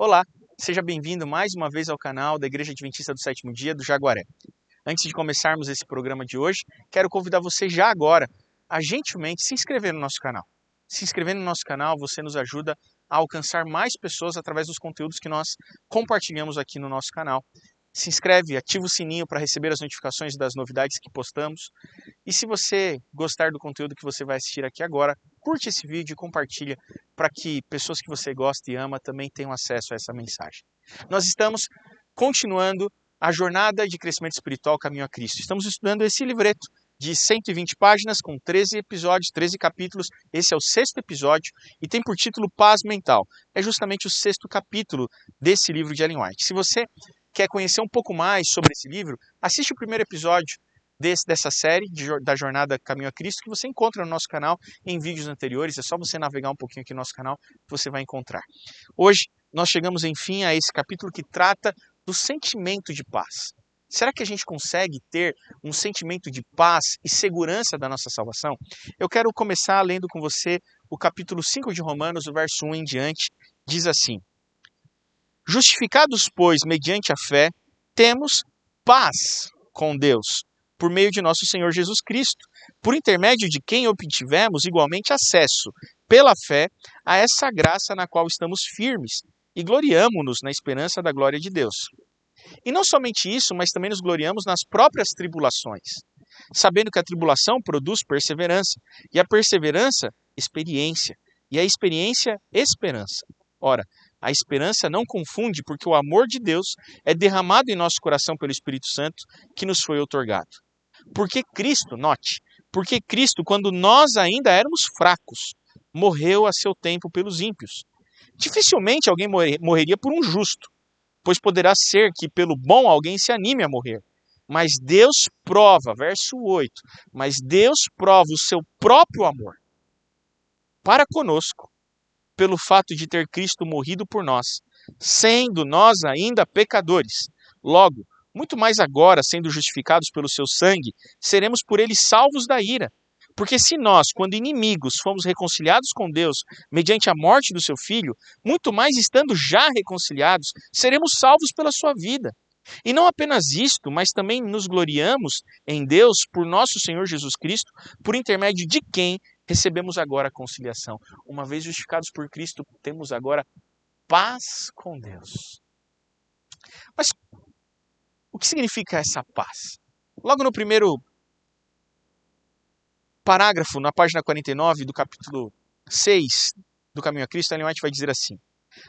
Olá, seja bem-vindo mais uma vez ao canal da Igreja Adventista do Sétimo Dia do Jaguaré. Antes de começarmos esse programa de hoje, quero convidar você já agora a gentilmente se inscrever no nosso canal. Se inscrever no nosso canal, você nos ajuda a alcançar mais pessoas através dos conteúdos que nós compartilhamos aqui no nosso canal. Se inscreve, ativa o sininho para receber as notificações das novidades que postamos. E se você gostar do conteúdo que você vai assistir aqui agora, curte esse vídeo e compartilha para que pessoas que você gosta e ama também tenham acesso a essa mensagem. Nós estamos continuando a jornada de crescimento espiritual Caminho a Cristo. Estamos estudando esse livreto de 120 páginas com 13 episódios, 13 capítulos. Esse é o 6º episódio e tem por título Paz Mental. É justamente o 6º capítulo desse livro de Ellen White. Se você quer conhecer um pouco mais sobre esse livro, assiste o primeiro episódio dessa série da Jornada Caminho a Cristo que você encontra no nosso canal em vídeos anteriores. É só você navegar um pouquinho aqui no nosso canal que você vai encontrar. Hoje nós chegamos enfim a esse capítulo que trata do sentimento de paz. Será que a gente consegue ter um sentimento de paz e segurança da nossa salvação? Eu quero começar lendo com você o capítulo 5 de Romanos, o verso 1 em diante. Diz assim: Justificados, pois, mediante a fé, temos paz com Deus, por meio de nosso Senhor Jesus Cristo, por intermédio de quem obtivemos igualmente acesso, pela fé, a essa graça na qual estamos firmes e gloriamo-nos na esperança da glória de Deus. E não somente isso, mas também nos gloriamos nas próprias tribulações, sabendo que a tribulação produz perseverança, e a perseverança, experiência, e a experiência, esperança. Ora, a esperança não confunde, porque o amor de Deus é derramado em nosso coração pelo Espírito Santo que nos foi outorgado. Porque Cristo, note, porque Cristo, quando nós ainda éramos fracos, morreu a seu tempo pelos ímpios. Dificilmente alguém morreria por um justo, pois poderá ser que pelo bom alguém se anime a morrer. Mas Deus prova, verso 8, mas Deus prova o seu próprio amor para conosco, pelo fato de ter Cristo morrido por nós, sendo nós ainda pecadores. Logo, muito mais agora, sendo justificados pelo seu sangue, seremos por ele salvos da ira. Porque se nós, quando inimigos, fomos reconciliados com Deus mediante a morte do seu Filho, muito mais estando já reconciliados, seremos salvos pela sua vida. E não apenas isto, mas também nos gloriamos em Deus por nosso Senhor Jesus Cristo, por intermédio de quem recebemos agora a conciliação. Uma vez justificados por Cristo, temos agora paz com Deus. Mas o que significa essa paz? Logo no primeiro parágrafo, na página 49 do capítulo 6 do Caminho a Cristo, Ellen White vai dizer assim: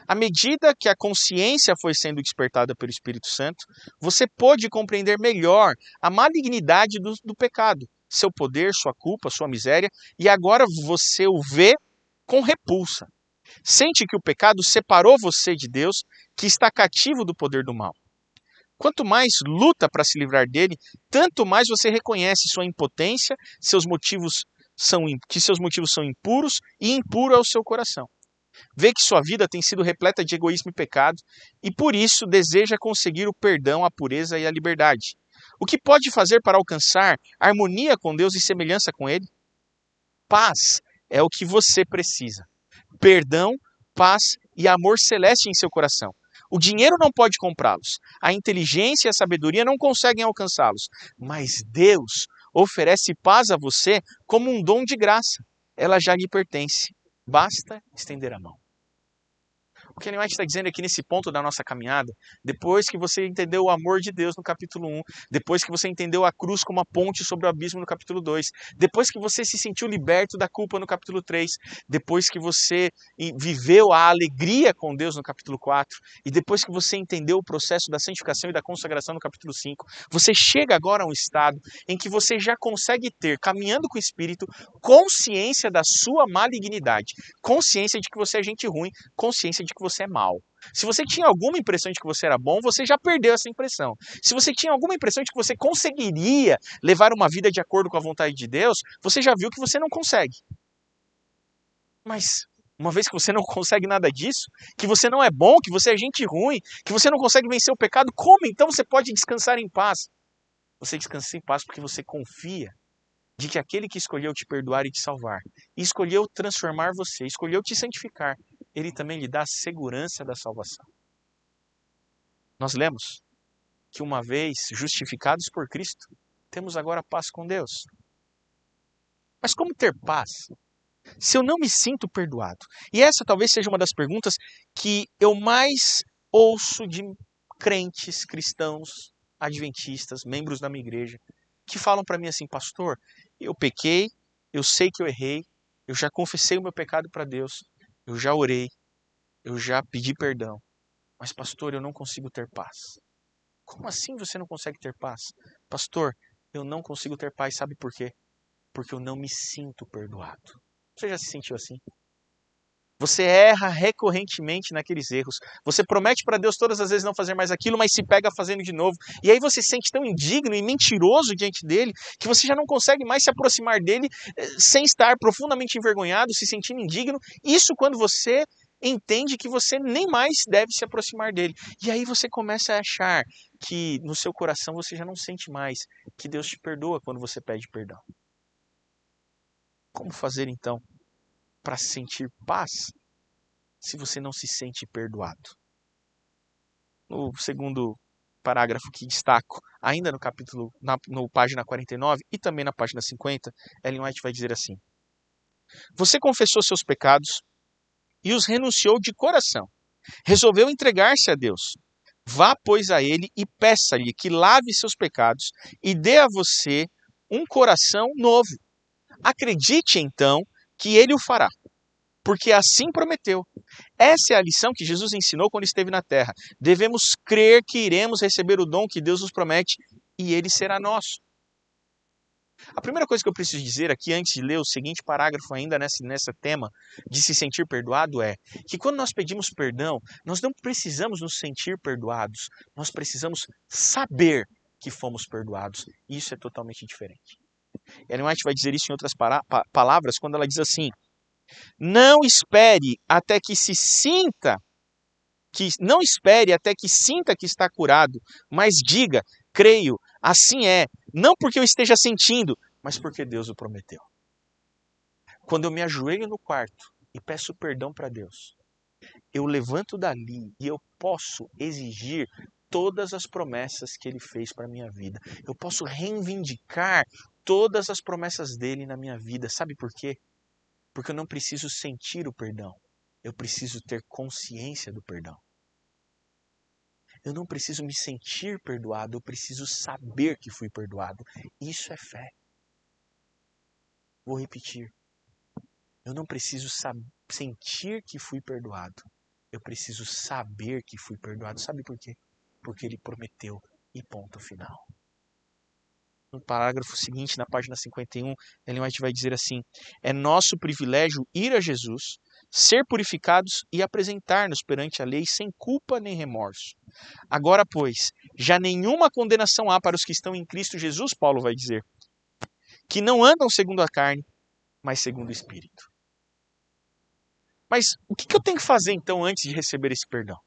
à medida que a consciência foi sendo despertada pelo Espírito Santo, você pôde compreender melhor a malignidade do pecado, seu poder, sua culpa, sua miséria, e agora você o vê com repulsa. Sente que o pecado separou você de Deus, que está cativo do poder do mal. Quanto mais luta para se livrar dele, tanto mais você reconhece sua impotência, que seus motivos são impuros e impuro é o seu coração. Vê que sua vida tem sido repleta de egoísmo e pecado e por isso deseja conseguir o perdão, a pureza e a liberdade. O que pode fazer para alcançar harmonia com Deus e semelhança com Ele? Paz é o que você precisa. Perdão, paz e amor celeste em seu coração. O dinheiro não pode comprá-los. A inteligência e a sabedoria não conseguem alcançá-los. Mas Deus oferece paz a você como um dom de graça. Ela já lhe pertence. Basta estender a mão. O que Ellen White está dizendo aqui nesse ponto da nossa caminhada, depois que você entendeu o amor de Deus no capítulo 1, depois que você entendeu a cruz como a ponte sobre o abismo no capítulo 2, depois que você se sentiu liberto da culpa no capítulo 3, depois que você viveu a alegria com Deus no capítulo 4, e depois que você entendeu o processo da santificação e da consagração no capítulo 5, você chega agora a um estado em que você já consegue ter, caminhando com o Espírito, consciência da sua malignidade, consciência de que você é gente ruim, consciência de que você é mal. Se você tinha alguma impressão de que você era bom, você já perdeu essa impressão. Se você tinha alguma impressão de que você conseguiria levar uma vida de acordo com a vontade de Deus, você já viu que você não consegue. Mas, uma vez que você não consegue nada disso, que você não é bom, que você é gente ruim, que você não consegue vencer o pecado, como então você pode descansar em paz? Você descansa em paz porque você confia de que aquele que escolheu te perdoar e te salvar, e escolheu transformar você, escolheu te santificar, ele também lhe dá a segurança da salvação. Nós lemos que uma vez justificados por Cristo, temos agora paz com Deus. Mas como ter paz se eu não me sinto perdoado? E essa talvez seja uma das perguntas que eu mais ouço de crentes, cristãos, adventistas, membros da minha igreja, que falam para mim assim: pastor, eu pequei, eu sei que eu errei, eu já confessei o meu pecado para Deus, eu já orei, eu já pedi perdão, mas pastor, eu não consigo ter paz. Como assim você não consegue ter paz? Pastor, eu não consigo ter paz, sabe por quê? Porque eu não me sinto perdoado. Você já se sentiu assim? Você erra recorrentemente naqueles erros. Você promete para Deus todas as vezes não fazer mais aquilo, mas se pega fazendo de novo. E aí você se sente tão indigno e mentiroso diante dele, que você já não consegue mais se aproximar dele sem estar profundamente envergonhado, se sentindo indigno. Isso quando você entende que você nem mais deve se aproximar dele. E aí você começa a achar que no seu coração você já não sente mais que Deus te perdoa quando você pede perdão. Como fazer então para sentir paz se você não se sente perdoado? No segundo parágrafo que destaco, ainda no capítulo, no página 49 e também na página 50, Ellen White vai dizer assim: você confessou seus pecados e os renunciou de coração. Resolveu entregar-se a Deus. Vá, pois, a ele e peça-lhe que lave seus pecados e dê a você um coração novo. Acredite, então, que ele o fará, porque assim prometeu. Essa é a lição que Jesus ensinou quando esteve na terra. Devemos crer que iremos receber o dom que Deus nos promete e ele será nosso. A primeira coisa que eu preciso dizer aqui, antes de ler o seguinte parágrafo ainda nesse tema de se sentir perdoado, é que quando nós pedimos perdão, nós não precisamos nos sentir perdoados, nós precisamos saber que fomos perdoados. E isso é totalmente diferente. Ellen White vai dizer isso em outras palavras quando ela diz assim: não espere até que sinta que está curado, mas diga: creio, assim é, não porque eu esteja sentindo, mas porque Deus o prometeu. Quando eu me ajoelho no quarto e peço perdão para Deus, eu levanto dali e eu posso exigir todas as promessas que ele fez para a minha vida. Eu posso reivindicar todas as promessas dele na minha vida. Sabe por quê? Porque eu não preciso sentir o perdão. Eu preciso ter consciência do perdão. Eu não preciso me sentir perdoado, eu preciso saber que fui perdoado. Isso é fé. Vou repetir. Eu não preciso sentir que fui perdoado. Eu preciso saber que fui perdoado. Sabe por quê? Porque ele prometeu e ponto final. No parágrafo seguinte, na página 51, Ellen White vai dizer assim: é nosso privilégio ir a Jesus, ser purificados e apresentar-nos perante a lei sem culpa nem remorso. Agora, pois, já nenhuma condenação há para os que estão em Cristo Jesus, Paulo vai dizer, que não andam segundo a carne, mas segundo o Espírito. Mas o que eu tenho que fazer então antes de receber esse perdão?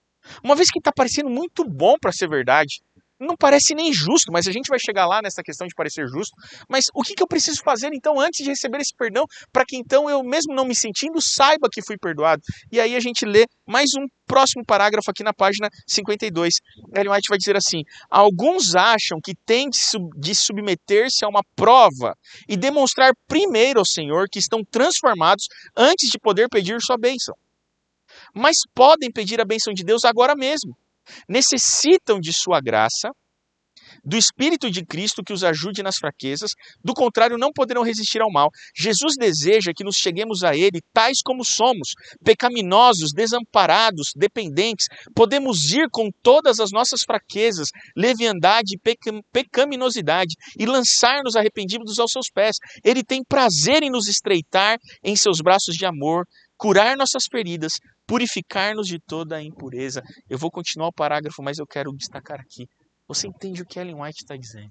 Uma vez que está parecendo muito bom para ser verdade, não parece nem justo, mas a gente vai chegar lá nessa questão de parecer justo. Mas o que eu preciso fazer então antes de receber esse perdão, para que então eu, mesmo não me sentindo, saiba que fui perdoado? E aí a gente lê mais um próximo parágrafo aqui na página 52. Ellen White vai dizer assim: alguns acham que tem de submeter-se a uma prova e demonstrar primeiro ao Senhor que estão transformados antes de poder pedir sua bênção. Mas podem pedir a bênção de Deus agora mesmo. Necessitam de sua graça, do Espírito de Cristo que os ajude nas fraquezas, do contrário não poderão resistir ao mal. Jesus deseja que nos cheguemos a Ele tais como somos, pecaminosos, desamparados, dependentes. Podemos ir com todas as nossas fraquezas, leviandade e pecaminosidade e lançar-nos arrependidos aos seus pés. Ele tem prazer em nos estreitar em seus braços de amor, curar nossas feridas, purificar-nos de toda a impureza. Eu vou continuar o parágrafo, mas eu quero destacar aqui. Você entende o que Ellen White está dizendo?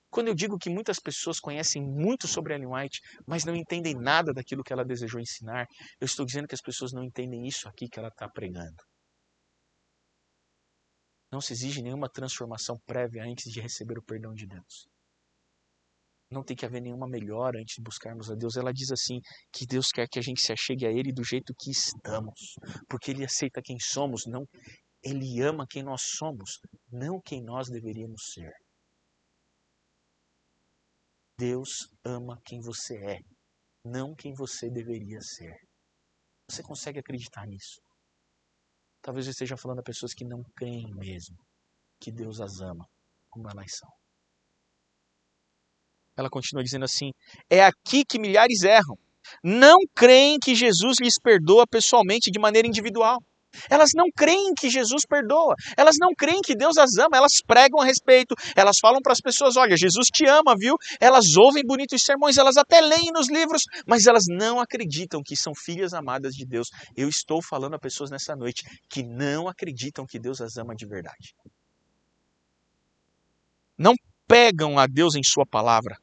Quando eu digo que muitas pessoas conhecem muito sobre Ellen White, mas não entendem nada daquilo que ela desejou ensinar, eu estou dizendo que as pessoas não entendem isso aqui que ela está pregando. Não se exige nenhuma transformação prévia antes de receber o perdão de Deus. Não tem que haver nenhuma melhora antes de buscarmos a Deus. Ela diz assim, que Deus quer que a gente se achegue a Ele do jeito que estamos, porque Ele aceita quem somos, não Ele ama quem nós somos, não quem nós deveríamos ser. Deus ama quem você é, não quem você deveria ser. Você consegue acreditar nisso? Talvez eu esteja falando a pessoas que não creem mesmo que Deus as ama como elas são. Ela continua dizendo assim: é aqui que milhares erram. Não creem que Jesus lhes perdoa pessoalmente de maneira individual. Elas não creem que Jesus perdoa. Elas não creem que Deus as ama. Elas pregam a respeito. Elas falam para as pessoas: olha, Jesus te ama, viu? Elas ouvem bonitos sermões. Elas até leem nos livros. Mas elas não acreditam que são filhas amadas de Deus. Eu estou falando a pessoas nessa noite que não acreditam que Deus as ama de verdade. Não pegam a Deus em sua palavra.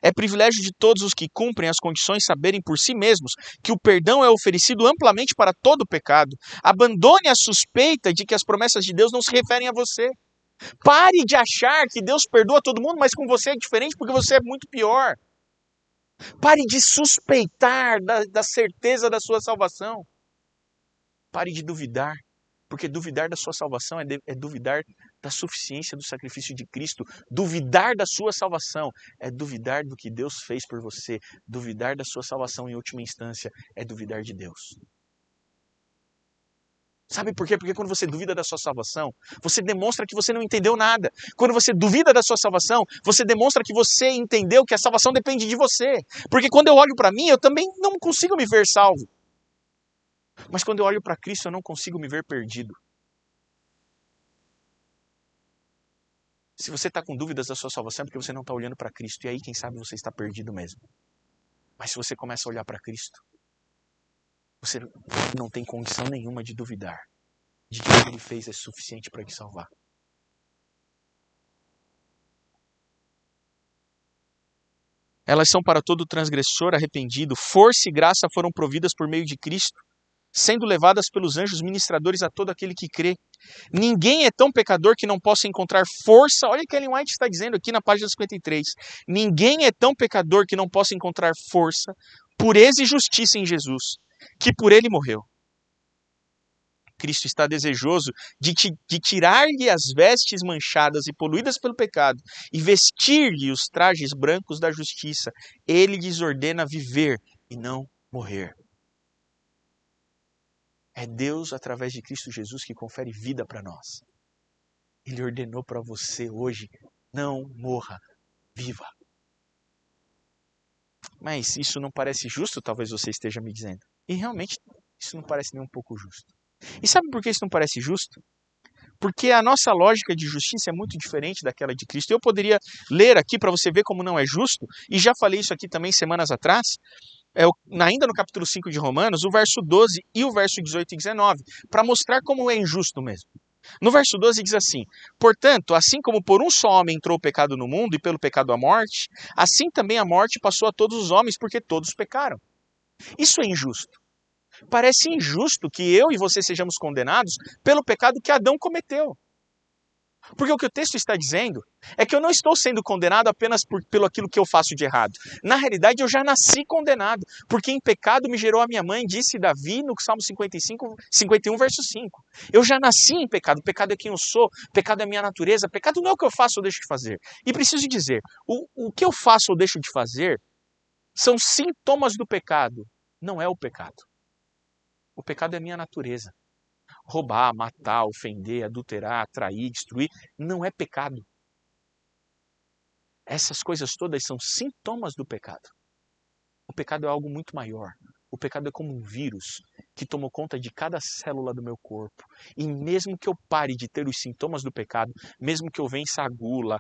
É privilégio de todos os que cumprem as condições saberem por si mesmos que o perdão é oferecido amplamente para todo pecado. Abandone a suspeita de que as promessas de Deus não se referem a você. Pare de achar que Deus perdoa todo mundo, mas com você é diferente porque você é muito pior. Pare de suspeitar da certeza da sua salvação. Pare de duvidar, porque duvidar da sua salvação é duvidar da suficiência do sacrifício de Cristo. Duvidar da sua salvação é duvidar do que Deus fez por você. Duvidar da sua salvação, em última instância, é duvidar de Deus. Sabe por quê? Porque quando você duvida da sua salvação, você demonstra que você não entendeu nada. Quando você duvida da sua salvação, você demonstra que você entendeu que a salvação depende de você. Porque quando eu olho para mim, eu também não consigo me ver salvo. Mas quando eu olho para Cristo, eu não consigo me ver perdido. Se você está com dúvidas da sua salvação, é porque você não está olhando para Cristo. E aí, quem sabe, você está perdido mesmo. Mas se você começa a olhar para Cristo, você não tem condição nenhuma de duvidar de que o que Ele fez é suficiente para te salvar. Elas são para todo transgressor arrependido. Força e graça foram providas por meio de Cristo, sendo levadas pelos anjos ministradores a todo aquele que crê. Ninguém é tão pecador que não possa encontrar força. Olha o que Ellen White está dizendo aqui na página 53. Ninguém é tão pecador que não possa encontrar força, pureza e justiça em Jesus, que por ele morreu. Cristo está desejoso de tirar-lhe as vestes manchadas e poluídas pelo pecado e vestir-lhe os trajes brancos da justiça. Ele lhes ordena viver e não morrer. É Deus, através de Cristo Jesus, que confere vida para nós. Ele ordenou para você hoje: não morra, viva. Mas isso não parece justo, talvez você esteja me dizendo. E realmente isso não parece nem um pouco justo. E sabe por que isso não parece justo? Porque a nossa lógica de justiça é muito diferente daquela de Cristo. Eu poderia ler aqui para você ver como não é justo, e já falei isso aqui também semanas atrás, ainda no capítulo 5 de Romanos, o verso 12 e o verso 18 e 19, para mostrar como é injusto mesmo. No verso 12 diz assim: portanto, assim como por um só homem entrou o pecado no mundo e pelo pecado a morte, assim também a morte passou a todos os homens porque todos pecaram. Isso é injusto. Parece injusto que eu e você sejamos condenados pelo pecado que Adão cometeu. Porque o que o texto está dizendo é que eu não estou sendo condenado apenas pelo aquilo que eu faço de errado. Na realidade, eu já nasci condenado, porque em pecado me gerou a minha mãe, disse Davi no Salmo 51, verso 5. Eu já nasci em pecado, pecado é quem eu sou, pecado é a minha natureza, pecado não é o que eu faço ou deixo de fazer. E preciso dizer, o que eu faço ou deixo de fazer são sintomas do pecado, não é o pecado. O pecado é a minha natureza. Roubar, matar, ofender, adulterar, trair, destruir, não é pecado. Essas coisas todas são sintomas do pecado. O pecado é algo muito maior. O pecado é como um vírus que tomou conta de cada célula do meu corpo. E mesmo que eu pare de ter os sintomas do pecado, mesmo que eu vença a gula,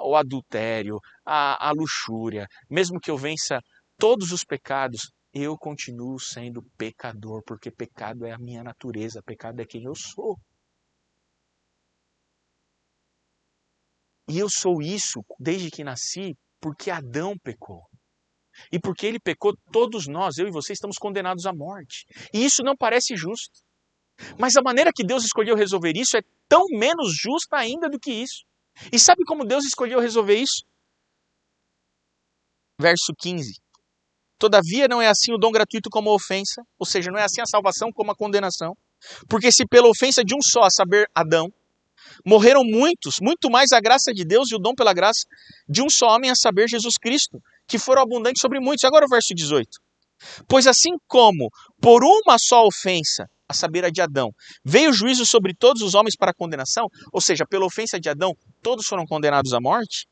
o adultério, a luxúria, mesmo que eu vença todos os pecados, eu continuo sendo pecador, porque pecado é a minha natureza, pecado é quem eu sou. E eu sou isso desde que nasci porque Adão pecou. E porque ele pecou, todos nós, eu e você, estamos condenados à morte. E isso não parece justo. Mas a maneira que Deus escolheu resolver isso é tão menos justa ainda do que isso. E sabe como Deus escolheu resolver isso? Verso 15. Todavia não é assim o dom gratuito como a ofensa, ou seja, não é assim a salvação como a condenação. Porque se pela ofensa de um só, a saber, Adão, morreram muitos, muito mais a graça de Deus e o dom pela graça de um só homem, a saber, Jesus Cristo, que foram abundantes sobre muitos. Agora o verso 18. Pois assim como por uma só ofensa, a saber, a de Adão, veio o juízo sobre todos os homens para condenação, ou seja, pela ofensa de Adão, todos foram condenados à morte,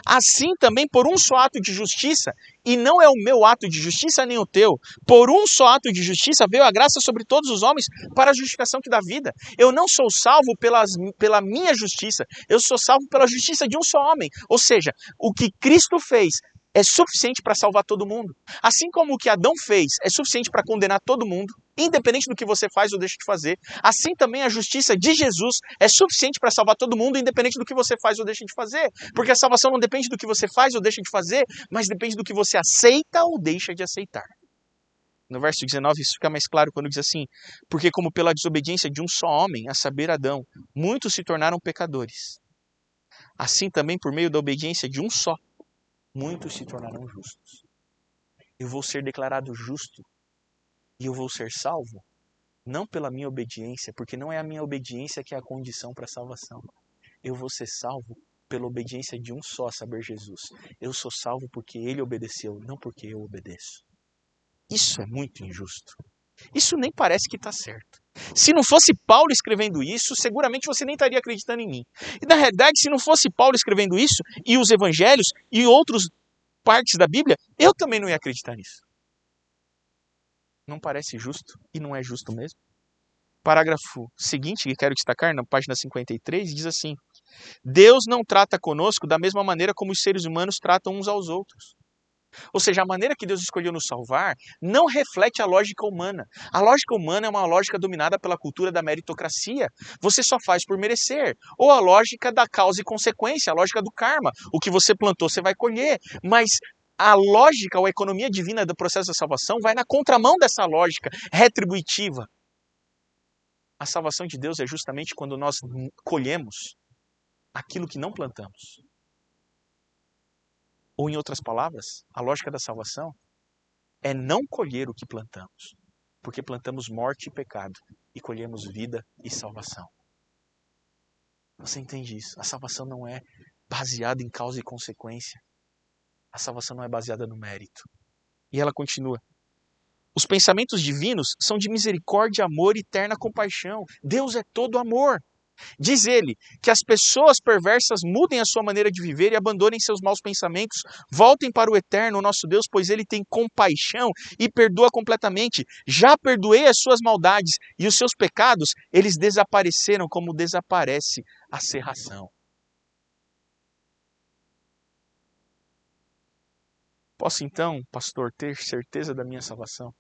assim também por um só ato de justiça, e não é o meu ato de justiça nem o teu, por um só ato de justiça veio a graça sobre todos os homens para a justificação que dá vida. Eu não sou salvo pela minha justiça, eu sou salvo pela justiça de um só homem. Ou seja, o que Cristo fez é suficiente para salvar todo mundo. Assim como o que Adão fez é suficiente para condenar todo mundo, independente do que você faz ou deixa de fazer, assim também a justiça de Jesus é suficiente para salvar todo mundo, independente do que você faz ou deixa de fazer. Porque a salvação não depende do que você faz ou deixa de fazer, mas depende do que você aceita ou deixa de aceitar. No verso 19 isso fica mais claro quando diz assim: porque como pela desobediência de um só homem, a saber Adão, muitos se tornaram pecadores. Assim também por meio da obediência de um só, muitos se tornarão justos. Eu vou ser declarado justo e eu vou ser salvo, não pela minha obediência, porque não é a minha obediência que é a condição para a salvação. Eu vou ser salvo pela obediência de um só, a saber, Jesus. Eu sou salvo porque ele obedeceu, não porque eu obedeço. Isso é muito injusto. Isso nem parece que está certo. Se não fosse Paulo escrevendo isso, seguramente você nem estaria acreditando em mim. E na realidade, se não fosse Paulo escrevendo isso, e os evangelhos, e outras partes da Bíblia, eu também não ia acreditar nisso. Não parece justo, e não é justo mesmo. Parágrafo seguinte, que quero destacar, na página 53, diz assim: Deus não trata conosco da mesma maneira como os seres humanos tratam uns aos outros. Ou seja, a maneira que Deus escolheu nos salvar não reflete a lógica humana. A lógica humana é uma lógica dominada pela cultura da meritocracia. Você só faz por merecer. Ou a lógica da causa e consequência, a lógica do karma. O que você plantou, você vai colher. Mas a lógica ou a economia divina do processo da salvação vai na contramão dessa lógica retributiva. A salvação de Deus é justamente quando nós colhemos aquilo que não plantamos. Ou, em outras palavras, a lógica da salvação é não colher o que plantamos, porque plantamos morte e pecado e colhemos vida e salvação. Você entende isso? A salvação não é baseada em causa e consequência. A salvação não é baseada no mérito. E ela continua: os pensamentos divinos são de misericórdia, amor e eterna compaixão. Deus é todo amor. Diz ele que as pessoas perversas mudem a sua maneira de viver e abandonem seus maus pensamentos, voltem para o eterno, o nosso Deus, pois ele tem compaixão e perdoa completamente. Já perdoei as suas maldades e os seus pecados, eles desapareceram como desaparece a cerração. Posso então, pastor, ter certeza da minha salvação?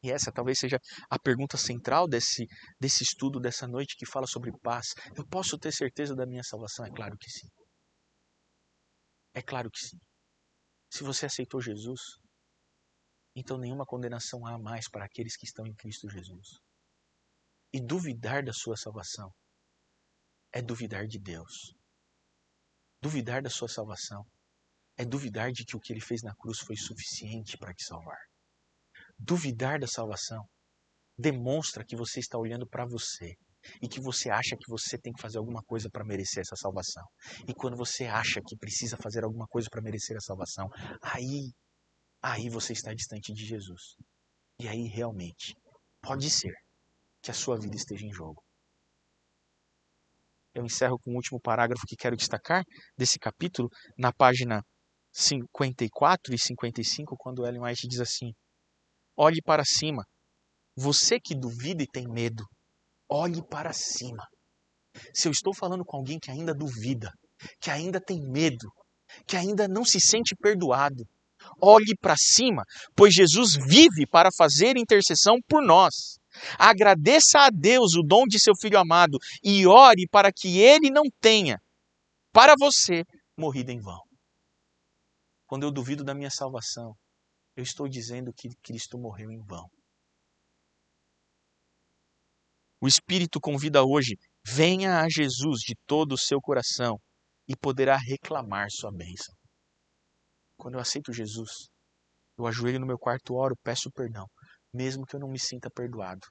E essa talvez seja a pergunta central desse estudo dessa noite que fala sobre paz. Eu posso ter certeza da minha salvação? É claro que sim. É claro que sim. Se você aceitou Jesus, então nenhuma condenação há mais para aqueles que estão em Cristo Jesus. E duvidar da sua salvação é duvidar de Deus. Duvidar da sua salvação é duvidar de que o que ele fez na cruz foi suficiente para te salvar. Duvidar da salvação demonstra que você está olhando para você e que você acha que você tem que fazer alguma coisa para merecer essa salvação. E quando você acha que precisa fazer alguma coisa para merecer a salvação, aí você está distante de Jesus. E aí realmente pode ser que a sua vida esteja em jogo. Eu encerro com o último parágrafo que quero destacar desse capítulo, na página 54 e 55, quando Ellen White diz assim: olhe para cima. Você que duvida e tem medo, olhe para cima. Se eu estou falando com alguém que ainda duvida, que ainda tem medo, que ainda não se sente perdoado, olhe para cima, pois Jesus vive para fazer intercessão por nós. Agradeça a Deus o dom de seu Filho amado e ore para que ele não tenha, para você, morrido em vão. Quando eu duvido da minha salvação, eu estou dizendo que Cristo morreu em vão. O Espírito convida hoje: venha a Jesus de todo o seu coração e poderá reclamar sua bênção. Quando eu aceito Jesus, eu ajoelho no meu quarto, oro, peço perdão, mesmo que eu não me sinta perdoado.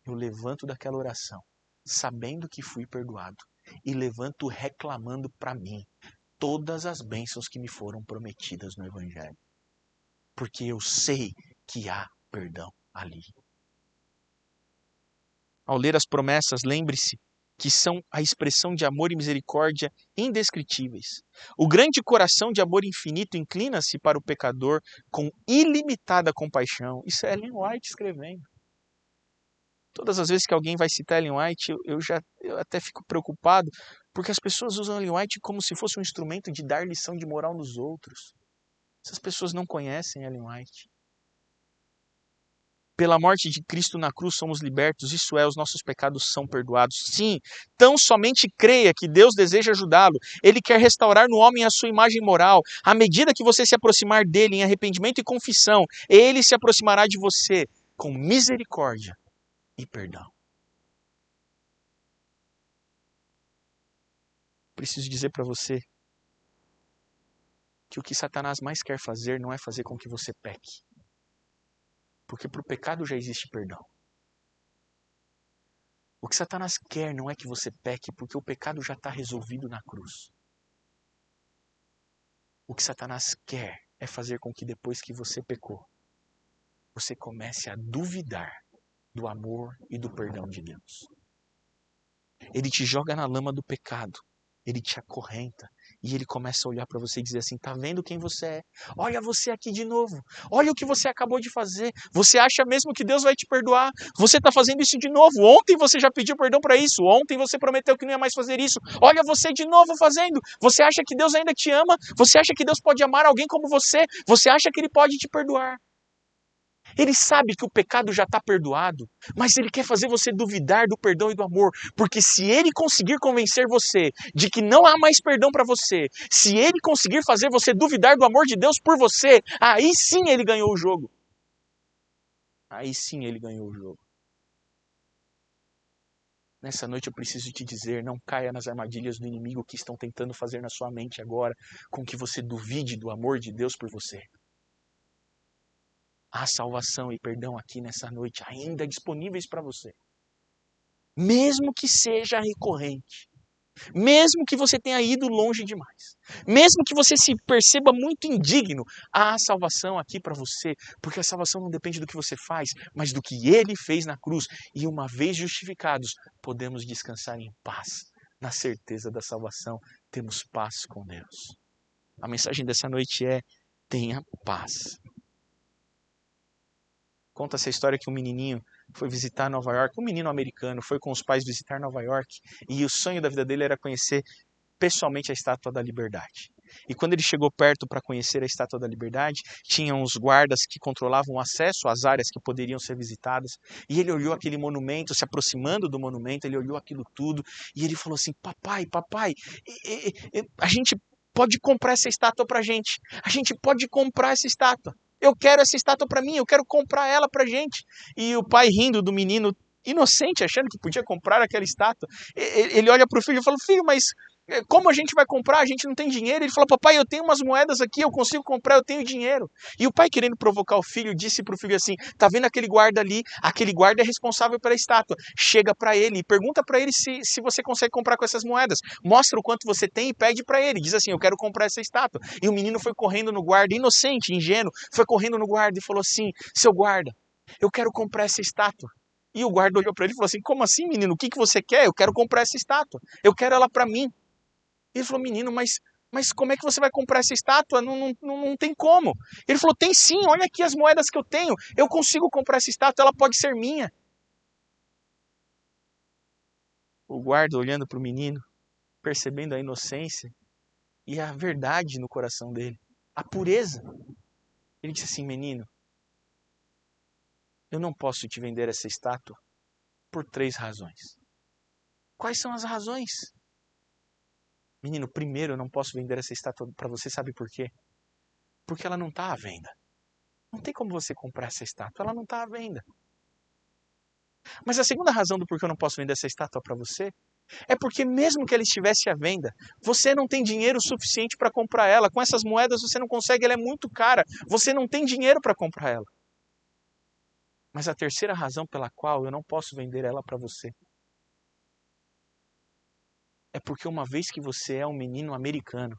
eu levanto daquela oração, sabendo que fui perdoado, e levanto reclamando para mim todas as bênçãos que me foram prometidas no Evangelho. Porque eu sei que há perdão ali. Ao ler as promessas, lembre-se que são a expressão de amor e misericórdia indescritíveis. O grande coração de amor infinito inclina-se para o pecador com ilimitada compaixão. Isso é Ellen White escrevendo. Todas as vezes que alguém vai citar Ellen White, eu até fico preocupado, porque as pessoas usam Ellen White como se fosse um instrumento de dar lição de moral nos outros. Essas pessoas não conhecem Ellen White. Pela morte de Cristo na cruz somos libertos, isso é, os nossos pecados são perdoados. Sim, tão somente creia que Deus deseja ajudá-lo. Ele quer restaurar no homem a sua imagem moral. À medida que você se aproximar dele em arrependimento e confissão, ele se aproximará de você com misericórdia e perdão. Preciso dizer para você que o que Satanás mais quer fazer não é fazer com que você peque. Porque para o pecado já existe perdão. O que Satanás quer não é que você peque, porque o pecado já está resolvido na cruz. O que Satanás quer é fazer com que depois que você pecou, você comece a duvidar do amor e do perdão de Deus. Ele te joga na lama do pecado, ele te acorrenta e ele começa a olhar para você e dizer assim, tá vendo quem você é? Olha você aqui de novo, olha o que você acabou de fazer, você acha mesmo que Deus vai te perdoar? Você está fazendo isso de novo, ontem você já pediu perdão para isso, ontem você prometeu que não ia mais fazer isso, olha você de novo fazendo, você acha que Deus ainda te ama? Você acha que Deus pode amar alguém como você? Você acha que Ele pode te perdoar? Ele sabe que o pecado já está perdoado, mas ele quer fazer você duvidar do perdão e do amor, porque se ele conseguir convencer você de que não há mais perdão para você, se ele conseguir fazer você duvidar do amor de Deus por você, aí sim ele ganhou o jogo. Aí sim ele ganhou o jogo. Nessa noite eu preciso te dizer, não caia nas armadilhas do inimigo que estão tentando fazer na sua mente agora, com que você duvide do amor de Deus por você. Há salvação e perdão aqui nessa noite, ainda disponíveis para você. Mesmo que seja recorrente. Mesmo que você tenha ido longe demais. Mesmo que você se perceba muito indigno, há salvação aqui para você. Porque a salvação não depende do que você faz, mas do que Ele fez na cruz. E uma vez justificados, podemos descansar em paz. Na certeza da salvação, temos paz com Deus. A mensagem dessa noite é, tenha paz. Conta essa história que um menininho foi visitar Nova York, um menino americano foi com os pais visitar Nova York e o sonho da vida dele era conhecer pessoalmente a Estátua da Liberdade. E quando ele chegou perto para conhecer a Estátua da Liberdade, tinham os guardas que controlavam o acesso às áreas que poderiam ser visitadas. E ele olhou aquele monumento, se aproximando do monumento, ele olhou aquilo tudo e ele falou assim, papai, a gente pode comprar essa estátua para a gente. A gente pode comprar essa estátua. Eu quero essa estátua para mim, eu quero comprar ela para a gente. E o pai rindo do menino, inocente, achando que podia comprar aquela estátua, ele olha para o filho e fala, filho, mas como a gente vai comprar? A gente não tem dinheiro. Ele falou, papai, eu tenho umas moedas aqui, eu consigo comprar, eu tenho dinheiro. E o pai, querendo provocar o filho, disse para o filho assim, tá vendo aquele guarda ali? Aquele guarda é responsável pela estátua. Chega para ele e pergunta para ele se você consegue comprar com essas moedas. Mostra o quanto você tem e pede para ele. Diz assim, eu quero comprar essa estátua. E o menino foi correndo no guarda, inocente, ingênuo, foi correndo no guarda e falou assim, seu guarda, eu quero comprar essa estátua. E o guarda olhou para ele e falou assim, como assim, menino? O que você quer? Eu quero comprar essa estátua. Eu quero ela para mim. Ele falou, menino, mas como é que você vai comprar essa estátua? Não tem como. Ele falou, tem sim, olha aqui as moedas que eu tenho. Eu consigo comprar essa estátua, ela pode ser minha. O guarda olhando para o menino, percebendo a inocência e a verdade no coração dele, a pureza. Ele disse assim, menino, eu não posso te vender essa estátua por 3 razões. Quais são as razões? Menino, primeiro eu não posso vender essa estátua para você, sabe por quê? Porque ela não está à venda. Não tem como você comprar essa estátua, ela não está à venda. Mas a segunda razão do porquê eu não posso vender essa estátua para você é porque mesmo que ela estivesse à venda, você não tem dinheiro suficiente para comprar ela. Com essas moedas você não consegue, ela é muito cara. Você não tem dinheiro para comprar ela. Mas a terceira razão pela qual eu não posso vender ela para você é porque uma vez que você é um menino americano,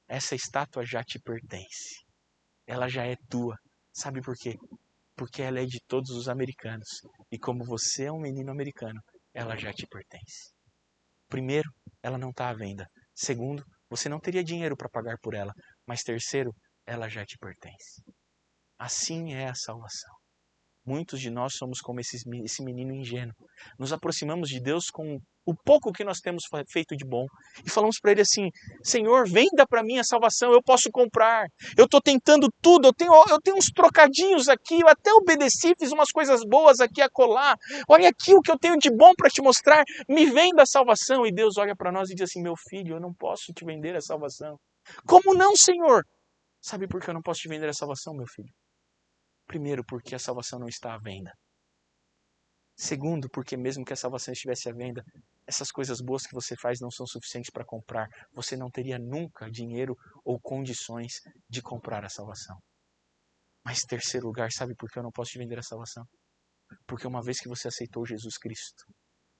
essa estátua já te pertence. Ela já é tua. Sabe por quê? Porque ela é de todos os americanos. E como você é um menino americano, ela já te pertence. Primeiro, ela não está à venda. Segundo, você não teria dinheiro para pagar por ela. Mas terceiro, ela já te pertence. Assim é a salvação. Muitos de nós somos como esse menino ingênuo. Nos aproximamos de Deus com o pouco que nós temos feito de bom. E falamos para Ele assim, Senhor, venda para mim a salvação, eu posso comprar. Eu estou tentando tudo, eu tenho uns trocadinhos aqui, eu até obedeci, fiz umas coisas boas aqui a colar. Olha aqui o que eu tenho de bom para te mostrar, me venda a salvação. E Deus olha para nós e diz assim, meu filho, eu não posso te vender a salvação. Como não, Senhor? Sabe por que eu não posso te vender a salvação, meu filho? Primeiro, porque a salvação não está à venda. Segundo, porque mesmo que a salvação estivesse à venda, essas coisas boas que você faz não são suficientes para comprar. Você não teria nunca dinheiro ou condições de comprar a salvação. Mas terceiro lugar, sabe por que eu não posso te vender a salvação? Porque uma vez que você aceitou Jesus Cristo,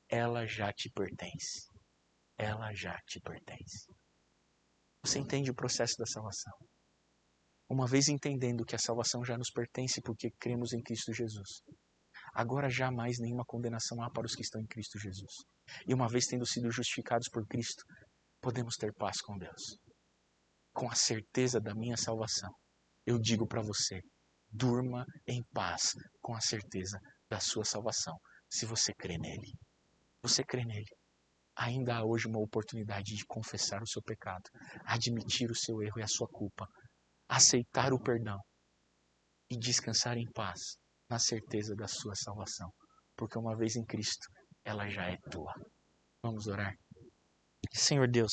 ela já te pertence. Ela já te pertence. Você entende o processo da salvação? Uma vez entendendo que a salvação já nos pertence porque cremos em Cristo Jesus, agora jamais nenhuma condenação há para os que estão em Cristo Jesus. E uma vez tendo sido justificados por Cristo, podemos ter paz com Deus. Com a certeza da minha salvação, eu digo para você, durma em paz com a certeza da sua salvação, se você crê nele. Você crê nele. Ainda há hoje uma oportunidade de confessar o seu pecado, admitir o seu erro e a sua culpa, aceitar o perdão e descansar em paz na certeza da sua salvação. Porque uma vez em Cristo, ela já é tua. Vamos orar. Senhor Deus,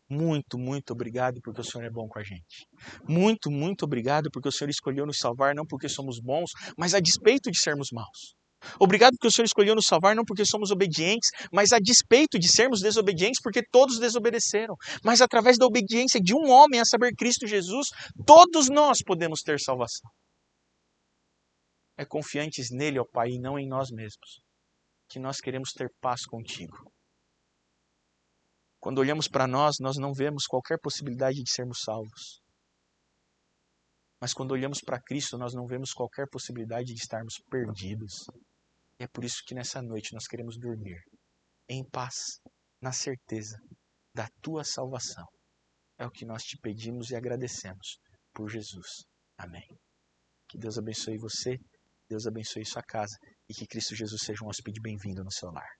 muito, muito obrigado porque o Senhor é bom com a gente. Muito, muito obrigado porque o Senhor escolheu nos salvar não porque somos bons, mas a despeito de sermos maus. Obrigado porque o Senhor escolheu nos salvar não porque somos obedientes, mas a despeito de sermos desobedientes porque todos desobedeceram. Mas através da obediência de um homem, a saber, Cristo Jesus, todos nós podemos ter salvação. É confiantes nele, ó Pai, e não em nós mesmos, que nós queremos ter paz contigo. Quando olhamos para nós, nós não vemos qualquer possibilidade de sermos salvos. Mas quando olhamos para Cristo, nós não vemos qualquer possibilidade de estarmos perdidos. E é por isso que nessa noite nós queremos dormir em paz, na certeza da tua salvação. É o que nós te pedimos e agradecemos por Jesus. Amém. Que Deus abençoe você, Deus abençoe sua casa e que Cristo Jesus seja um hóspede bem-vindo no seu lar.